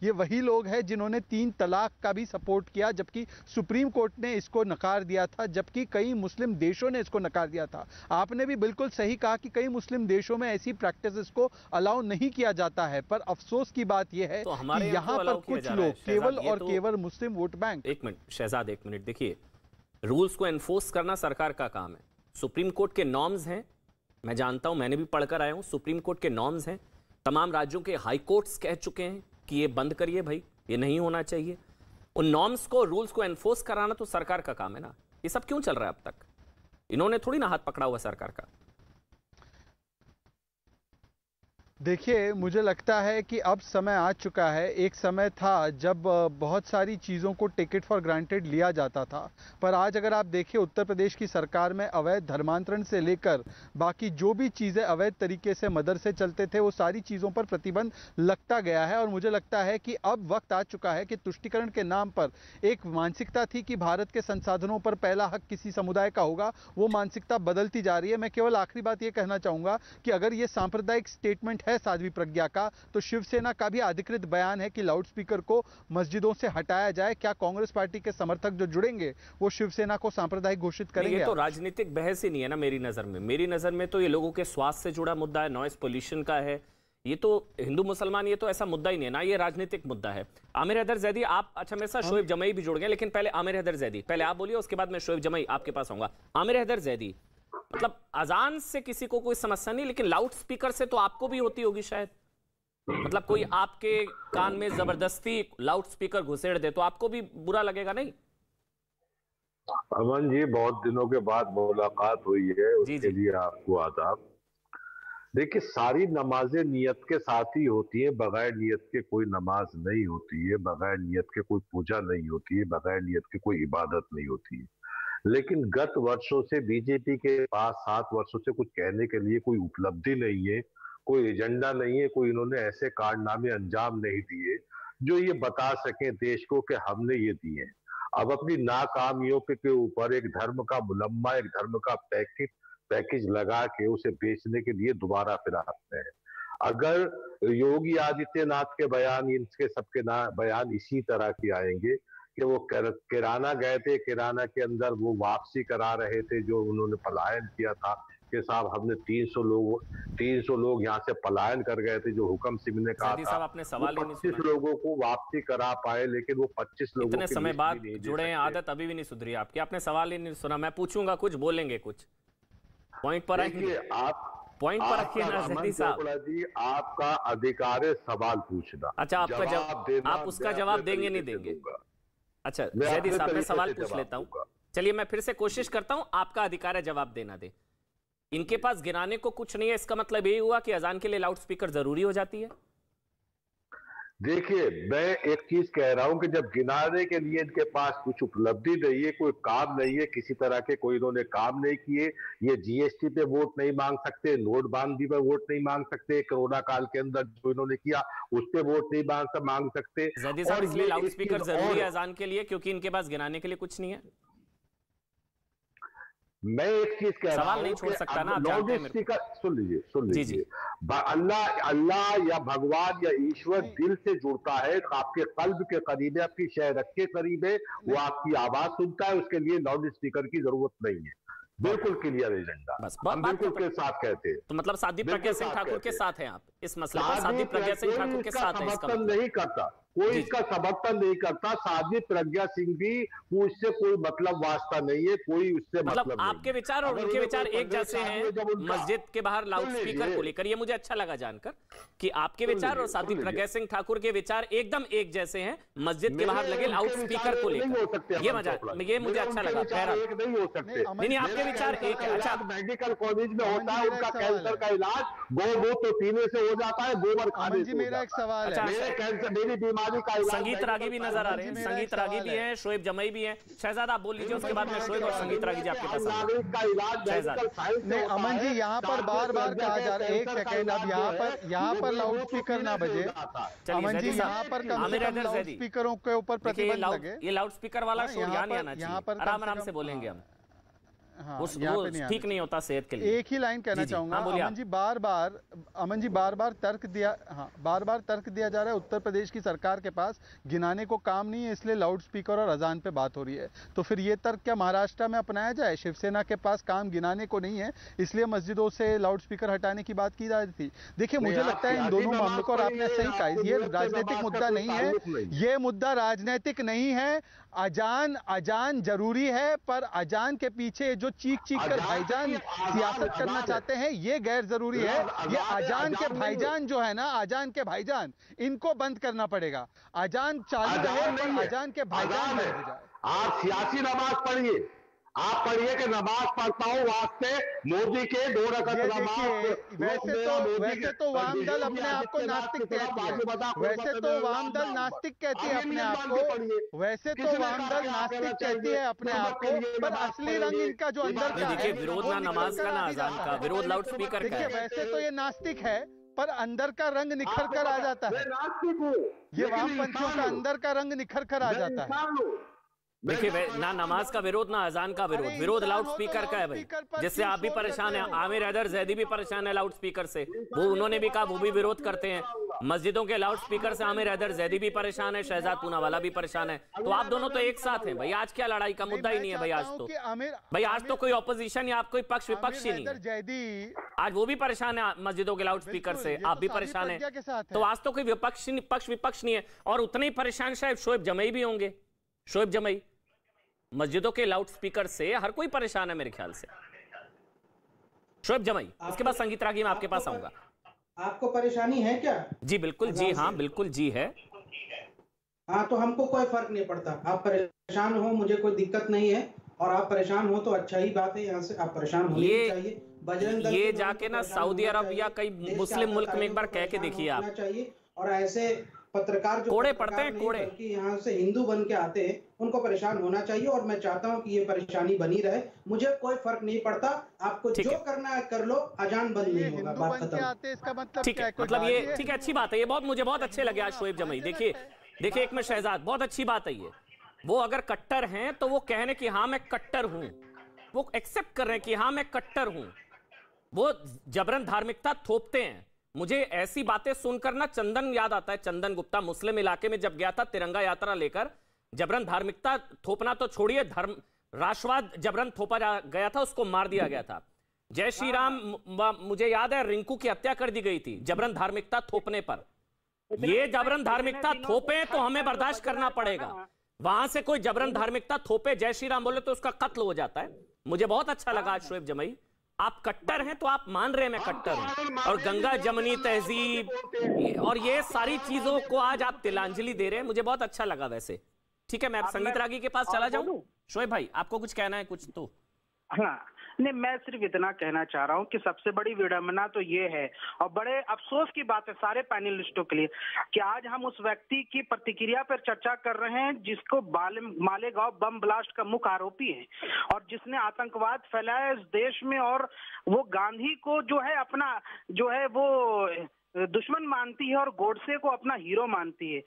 ये वही लोग हैं जिन्होंने 3 तलाक का भी सपोर्ट किया, जबकि सुप्रीम कोर्ट ने इसको नकार दिया था, जबकि कई मुस्लिम देशों ने इसको नकार दिया था। आपने भी बिल्कुल सही कहा कि कई मुस्लिम देशों में ऐसी प्रैक्टिसेस को अलाउ नहीं किया जाता है, पर अफसोस की बात यह है कि यहाँ पर कुछ लोग केवल और केवल मुस्लिम वोट बैंक। एक मिनट शहजाद, एक मिनट, देखिए रूल्स को एनफोर्स करना सरकार का काम है। सुप्रीम कोर्ट के नॉर्म्स हैं, मैं जानता हूं, मैंने भी पढ़कर आया हूं, सुप्रीम कोर्ट के नॉर्म्स हैं, तमाम राज्यों के हाई कोर्ट्स कह चुके हैं कि ये बंद करिए भाई, ये नहीं होना चाहिए। उन नॉर्म्स को, रूल्स को एनफोर्स कराना तो सरकार का काम है ना। ये सब क्यों चल रहा है अब तक? इन्होंने थोड़ी ना हाथ पकड़ा हुआ सरकार का। देखिए, मुझे लगता है कि अब समय आ चुका है। एक समय था जब बहुत सारी चीज़ों को टेक इट फॉर ग्रांटेड लिया जाता था, पर आज अगर आप देखिए उत्तर प्रदेश की सरकार में अवैध धर्मांतरण से लेकर बाकी जो भी चीज़ें अवैध तरीके से मदरसे चलते थे, वो सारी चीज़ों पर प्रतिबंध लगता गया है। और मुझे लगता है कि अब वक्त आ चुका है कि तुष्टीकरण के नाम पर एक मानसिकता थी कि भारत के संसाधनों पर पहला हक किसी समुदाय का होगा, वो मानसिकता बदलती जा रही है। मैं केवल आखिरी बात ये कहना चाहूँगा कि अगर ये सांप्रदायिक स्टेटमेंट है साध्वी प्रज्ञा का, तो शिवसेना का भी अधिकृत बयान है कि लाउडस्पीकर को मस्जिदों से हटाया जाए। क्या कांग्रेस पार्टी के समर्थक जो जुड़ेंगे वो शिवसेना को सांप्रदायिक घोषित करेंगे? ये तो राजनीतिक बहस ही नहीं है ना मेरी नजर में। मेरी नजर में तो ये लोगों के स्वास्थ्य से जुड़ा मुद्दा है, नॉइस पोल्यूशन का है। ये तो हिंदू मुसलमान, ये तो ऐसा मुद्दा ही नहीं है ना, ये राजनीतिक मुद्दा है। आमिर हैदर जैदी, आप, अच्छा मेरे साथ शोएब जमई भी जुड़ गए, लेकिन पहले आमिर हैदर जैदी, पहले आप बोलिए, उसके बाद मैं शोएब जमई आपके पास आऊंगा। आमिर हैदर जैदी, मतलब अजान से किसी को कोई समस्या नहीं, लेकिन लाउड स्पीकर से तो आपको भी होती होगी शायद। मतलब कोई आपके कान में जबरदस्ती लाउड स्पीकर घुसेड़ दे तो आपको भी बुरा लगेगा नहीं? अमन जी, बहुत दिनों के बाद मुलाकात हुई है, उसके लिए आपको आदाब। देखिए, सारी नमाजें नियत के साथ ही होती है, बगैर नियत के कोई नमाज नहीं होती है, बगैर नियत के कोई पूजा नहीं होती है, बगैर नियत के कोई इबादत नहीं होती है। लेकिन गत वर्षों से बीजेपी के पास 7 वर्षों से कुछ कहने के लिए कोई उपलब्धि नहीं है, कोई एजेंडा नहीं है, कोई इन्होंने ऐसे कारनामे अंजाम नहीं दिए जो ये बता सके देश को कि हमने ये दिए। अब अपनी नाकामियों के ऊपर एक धर्म का मुलम्मा, एक धर्म का पैकेज लगा के उसे बेचने के लिए दोबारा फिर आते हैं। अगर योगी आदित्यनाथ के बयान, इनके सबके बयान इसी तरह के आएंगे कि वो किराना गए थे, किराना के अंदर वो वापसी करा रहे थे जो उन्होंने पलायन किया था कि साहब हमने 300 लोग यहाँ से पलायन कर गए थे, जो हुक्म सिंह ने कहा था आपने सवाल 25 लोगों को वापसी करा पाए, लेकिन वो 25 लोगों इतने समय बाद जुड़े हैं, आदत अभी भी नहीं सुधरी आपकी। आपने सवाल ही नहीं सुना। मैं पूछूंगा कुछ, बोलेंगे कुछ, पॉइंट पर आइए। आप पॉइंट पर रखिए ना जैदी साहब जी, आपका अधिकार है सवाल पूछना। अच्छा, आपका जवाब, आप उसका जवाब देंगे नहीं देंगे? अच्छा जैदी साहब, मैं सवाल पूछ लेता हूं। चलिए मैं फिर से कोशिश करता हूं, आपका अधिकार है जवाब देना दे। इनके पास गिनाने को कुछ नहीं है, इसका मतलब यही हुआ कि अजान के लिए लाउड स्पीकर जरूरी हो जाती है? देखिए, मैं एक चीज कह रहा हूं कि जब गिनाने के लिए इनके पास कुछ उपलब्धि नहीं है, कोई काम नहीं है, किसी तरह के कोई इन्होंने काम नहीं किए, ये जीएसटी पे वोट नहीं मांग सकते, नोटबंदी पे वोट नहीं मांग सकते, कोरोना काल के अंदर जो इन्होंने किया उस पे वोट नहीं मांग सकते। जैदी साहब, इसलिए लाउड स्पीकर जरूरी है अजान के लिए क्योंकि इनके पास गिनाने के लिए कुछ नहीं है? मैं एक चीज कह रहा हूं, नहीं छोड़ सकता ना, लाउड स्पीकर सुन लीजिए। अल्लाह या भगवान या ईश्वर दिल से जुड़ता है, आपके कल्ब के करीब है, आपकी शहरत के करीब है, वो आपकी आवाज सुनता है, उसके लिए लाउड स्पीकर की जरूरत नहीं है। बिल्कुल क्लियर एजेंडा, हम बिल्कुल के साथ कहते हैं। तो मतलब साध्वी प्रज्ञा सिंह ठाकुर के साथ हैं आप इस मसले पर? साध्वी प्रज्ञा सिंह ठाकुर के साथ हैं, इसका मतलब नहीं करता कोई, इसका समर्थन नहीं करता। साध्वी प्रज्ञा सिंह भी उससे कोई मतलब वास्ता नहीं है, कोई उससे मतलब आपके विचार और उनके विचार एक जैसे हैं मस्जिद के बाहर लाउड स्पीकर को लेकर। ये मुझे अच्छा लगा जानकर कि आपके विचार और साध्वी प्रज्ञा सिंह ठाकुर के विचार एकदम एक जैसे हैं मस्जिद के बाहर लगे लाउड स्पीकर को लेकर। ये मुझे अच्छा लगा। नहीं हो सकते, नहीं, आपके विचार एक है। अच्छा, मेडिकल कॉलेज में होता है उनका कैंसर का इलाज, गोमूत्र पीने से हो जाता है, गोबर खाने से। मेरा एक सवाल है, मेरे कैंसर, मेरी बीमारी का इलाज। संगीत रागी भी नजर आ रहे हैं, संगीत रागी भी हैं, शोएब जमई भी हैं। शहजाद आप बोल लीजिए, उसके बाद में शोएब और संगीत रागी जी आपके पास नहीं, अमन जी यहाँ पर बार बार कहा जा रहा है, एक सेकंड, अब यहाँ पर लाउड स्पीकर ना बजे। अमन जी यहाँ पर लाउड स्पीकरों के ऊपर प्रतिबंध लगे। ये लाउड स्पीकर वाला शोर यहाँ नहीं आना चाहिए, आराम आराम से बोलेंगे हम। हाँ, वो ठीक नहीं होता सेहत के लिए। एक ही लाइन कहना चाहूंगा, अमन जी बार बार तर्क दिया, हाँ बार बार तर्क दिया जा रहा है उत्तर प्रदेश की सरकार के पास गिनाने को काम नहीं है, इसलिए लाउड स्पीकर और अजान पे बात हो रही है। तो फिर ये तर्क क्या महाराष्ट्र में अपनाया जाए? शिवसेना के पास काम गिनाने को नहीं है, इसलिए मस्जिदों से लाउड स्पीकर हटाने की बात की जा रही थी। देखिए मुझे लगता है इन दोनों मामलों को, और आपने सही कहा, ये राजनीतिक मुद्दा नहीं है, ये मुद्दा राजनीतिक नहीं है। अजान जरूरी है, पर अजान के पीछे जो चीख कर भाईजान सियासत करना चाहते हैं ये गैर जरूरी है। ये अजान के भाईजान जो है ना, अजान के भाईजान, इनको बंद करना पड़ेगा। अजान चालू रहे पर अजान के भाईजान बंद हो जाए। आप सियासी नमाज पढ़िए, आप पढ़िए कि नमाज पढ़ता हूँ वास्ते मोदी के 2 रकात नमाज। वैसे तो वाम दल अपने आप को नास्तिक कहती है, वैसे तो वाम दल नास्तिक कहती है अपने आप को, वैसे तो वाम दल नास्तिक कहती है अपने आप को, पर असली रंग इनका जो अंदर का है, विरोध ना नमाज का ना अजान का, विरोध लाउड स्पीकर का है। वैसे तो ये नास्तिक है, पर अंदर का रंग निखर कर आ जाता है। ये वामपंथियों का अंदर का रंग निखर कर आ जाता है। देखिए ना नमाज का विरोध ना अजान का विरोध, विरोध लाउड स्पीकर का है भाई, जिससे आप भी परेशान हैं। आमिर हैदर जैदी भी परेशान है लाउड स्पीकर से, वो उन्होंने भी कहा वो भी विरोध करते हैं मस्जिदों के लाउड स्पीकर से। आमिर हैदर जैदी भी परेशान है, शहजाद पूनावाला भी परेशान है। तो आप दोनों तो एक साथ हैं भाई, आज क्या लड़ाई का मुद्दा ही नहीं है भाई। आज तो भाई आज तो कोई ऑपोजिशन या आप कोई पक्ष विपक्ष ही नहीं है। आज वो भी परेशान है मस्जिदों के लाउड स्पीकर से, आप भी परेशान है, तो आज तो कोई पक्ष विपक्ष नहीं है। और उतने ही परेशान शायद शोएब जमई भी होंगे। शोएब जमई, मस्जिदों के लाउड स्पीकर से हर कोई परेशान है मेरे ख्याल से। शोएब जमई, उसके बाद संगीत रागी में आपके पास आऊंगा। आपको परेशानी है क्या? जी बिल्कुल, जी हाँ बिल्कुल जी है। हाँ तो हमको कोई फर्क नहीं पड़ता, आप परेशान हो मुझे कोई दिक्कत नहीं है, और आप परेशान हो तो अच्छा ही बात है, यहाँ से आप परेशान होने चाहिए। बजरंग दल ये जाके ना सऊदी अरब या कई मुस्लिम मुल्क में एक बार कह के देखिए आप। चाहिए। और ऐसे पत्रकार जो कोड़े पड़ते हैं, कोड़े कि यहाँ से हिंदू बन के आते हैं, उनको परेशान होना चाहिए। और मैं चाहता हूँ कि ये परेशानी बनी रहे, मुझे कोई फर्क नहीं पड़ता, आपको जो करना है कर लो, अजान बंद नहीं होगा, बात खत्म। ठीक है, मतलब ये ठीक है, अच्छी बात है ये, बहुत मुझे बहुत अच्छे लगे आज शोएब जमई। देखिए एक में शहजाद, बहुत अच्छी बात है ये। वो अगर कट्टर हैं तो वो कहने कि हाँ मैं कट्टर हूं, वो एक्सेप्ट कर रहे हैं कि हाँ मैं कट्टर हूं। वो जबरन धार्मिकता थोपते हैं। मुझे ऐसी बातें सुनकर ना चंदन याद आता है। चंदन गुप्ता मुस्लिम इलाके में जब गया था तिरंगा यात्रा लेकर, जबरन धार्मिकता थोपना तो छोड़िए, धर्म राष्ट्रवाद जबरन थोपा गया था, उसको मार दिया गया था। जय श्री राम, मुझे याद है रिंकू की हत्या कर दी गई थी जबरन धार्मिकता थोपने पर। ये जबरन धार्मिकता थोपे तो हमें बर्दाश्त करना पड़ेगा। वहां से कोई जबरन धार्मिकता थोपे, जय श्री राम बोले तो उसका कत्ल हो जाता है। मुझे बहुत अच्छा लगा आज शोएब जमई, आप कट्टर हैं तो आप मान रहे हैं मैं कट्टर हूं, और गंगा जमनी तहजीब और ये सारी चीजों को आज आप तिलांजलि दे रहे हैं, मुझे बहुत अच्छा लगा। वैसे ठीक है, मैं संगीत रागी के पास चला जाऊं। शोएब भाई आपको कुछ कहना है कुछ तो? हाँ नहीं, मैं सिर्फ इतना कहना चाह रहा हूँ कि सबसे बड़ी विडंबना तो ये है, और बड़े अफसोस की बात है सारे पैनलिस्टों के लिए, कि आज हम उस व्यक्ति की प्रतिक्रिया पर चर्चा कर रहे हैं जिसको मालेगांव बम ब्लास्ट का मुख्य आरोपी है, और जिसने आतंकवाद फैलाया इस देश में, और वो गांधी को जो है अपना जो है वो दुश्मन मानती है और गोडसे को अपना हीरो मानती है।